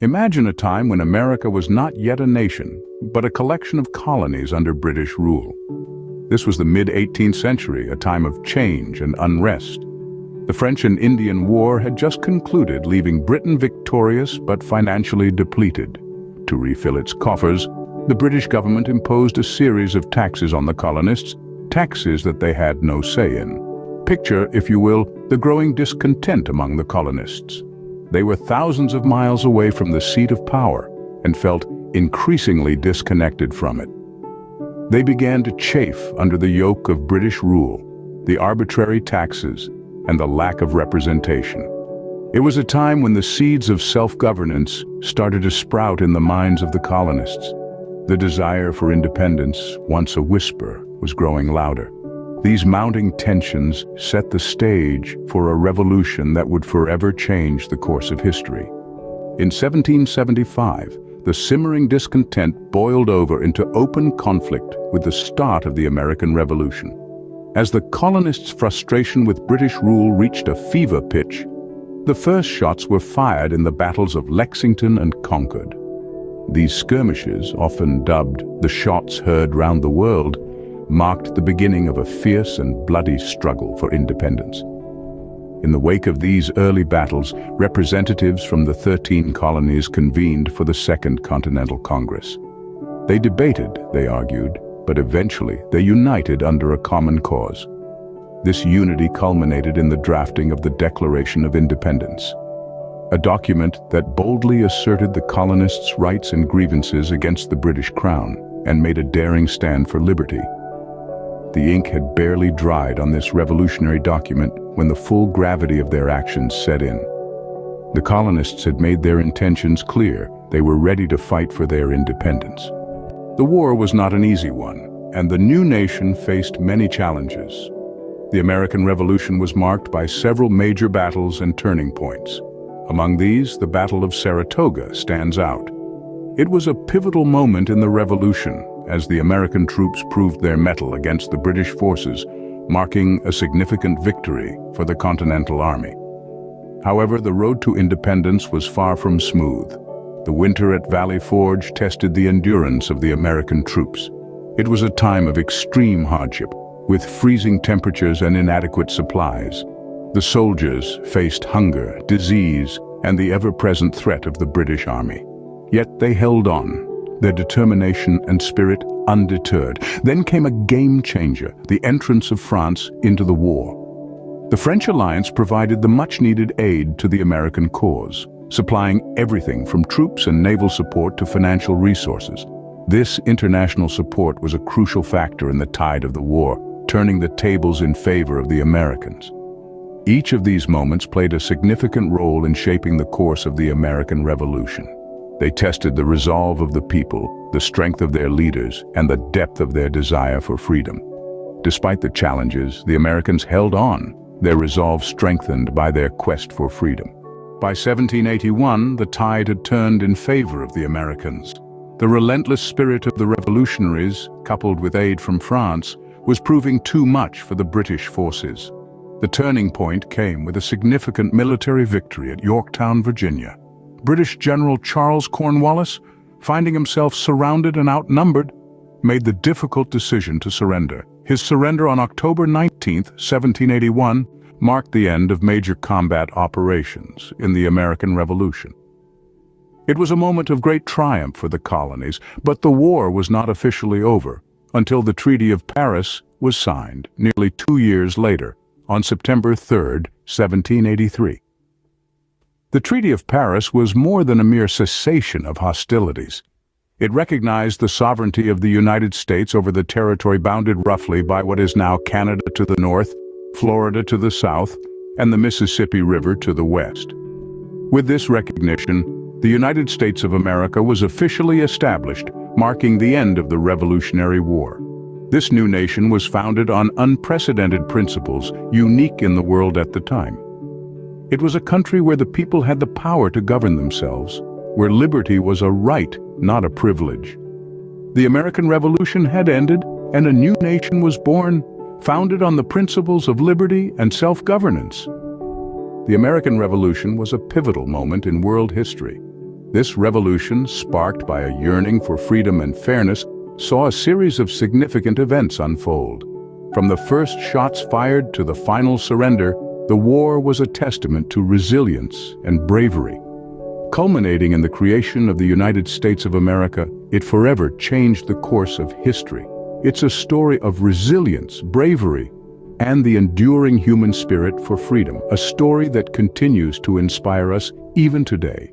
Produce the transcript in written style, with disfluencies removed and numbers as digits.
Imagine a time when America was not yet a nation, but a collection of colonies under British rule. This was the mid-18th century, a time of change and unrest. The French and Indian War had just concluded, leaving Britain victorious but financially depleted. To refill its coffers, the British government imposed a series of taxes on the colonists, taxes that they had no say in. Picture, if you will, the growing discontent among the colonists. They were thousands of miles away from the seat of power and felt increasingly disconnected from it. They began to chafe under the yoke of British rule, the arbitrary taxes, and the lack of representation. It was a time when the seeds of self-governance started to sprout in the minds of the colonists. The desire for independence, once a whisper, was growing louder. These mounting tensions set the stage for a revolution that would forever change the course of history. In 1775, the simmering discontent boiled over into open conflict with the start of the American Revolution. As the colonists' frustration with British rule reached a fever pitch, the first shots were fired in the battles of Lexington and Concord. These skirmishes, often dubbed the shots heard round the world, marked the beginning of a fierce and bloody struggle for independence. In the wake of these early battles, representatives from the 13 colonies convened for the Second Continental Congress. They debated, they argued, but eventually they united under a common cause. This unity culminated in the drafting of the Declaration of Independence, a document that boldly asserted the colonists' rights and grievances against the British Crown and made a daring stand for liberty. The ink had barely dried on this revolutionary document when the full gravity of their actions set in. The colonists had made their intentions clear. They were ready to fight for their independence. The war was not an easy one, and the new nation faced many challenges. The American Revolution was marked by several major battles and turning points. Among these, the Battle of Saratoga stands out. It was a pivotal moment in the Revolution, as the American troops proved their mettle against the British forces, marking a significant victory for the Continental Army. However, the road to independence was far from smooth. The winter at Valley Forge tested the endurance of the American troops. It was a time of extreme hardship, with freezing temperatures and inadequate supplies. The soldiers faced hunger, disease, and the ever-present threat of the British Army. Yet they held on, their determination and spirit undeterred. Then came a game changer, the entrance of France into the war. The French alliance provided the much-needed aid to the American cause, supplying everything from troops and naval support to financial resources. This international support was a crucial factor in the tide of the war, turning the tables in favor of the Americans. Each of these moments played a significant role in shaping the course of the American Revolution. They tested the resolve of the people, the strength of their leaders, and the depth of their desire for freedom. Despite the challenges, the Americans held on, their resolve strengthened by their quest for freedom. By 1781, the tide had turned in favor of the Americans. The relentless spirit of the revolutionaries, coupled with aid from France, was proving too much for the British forces. The turning point came with a significant military victory at Yorktown, Virginia. British General Charles Cornwallis, finding himself surrounded and outnumbered, made the difficult decision to surrender. His surrender on October 19, 1781, marked the end of major combat operations in the American Revolution. It was a moment of great triumph for the colonies, but the war was not officially over until the Treaty of Paris was signed nearly 2 years later, on September 3, 1783. The Treaty of Paris was more than a mere cessation of hostilities. It recognized the sovereignty of the United States over the territory bounded roughly by what is now Canada to the north, Florida to the south, and the Mississippi River to the west. With this recognition, the United States of America was officially established, marking the end of the Revolutionary War. This new nation was founded on unprecedented principles, unique in the world at the time. It was a country where the people had the power to govern themselves, where liberty was a right, not a privilege. The American Revolution had ended, and a new nation was born, founded on the principles of liberty and self-governance. The American Revolution was a pivotal moment in world history. This revolution, sparked by a yearning for freedom and fairness, saw a series of significant events unfold. From the first shots fired to the final surrender, the war was a testament to resilience and bravery. Culminating in the creation of the United States of America, it forever changed the course of history. It's a story of resilience, bravery, and the enduring human spirit for freedom, a story that continues to inspire us even today.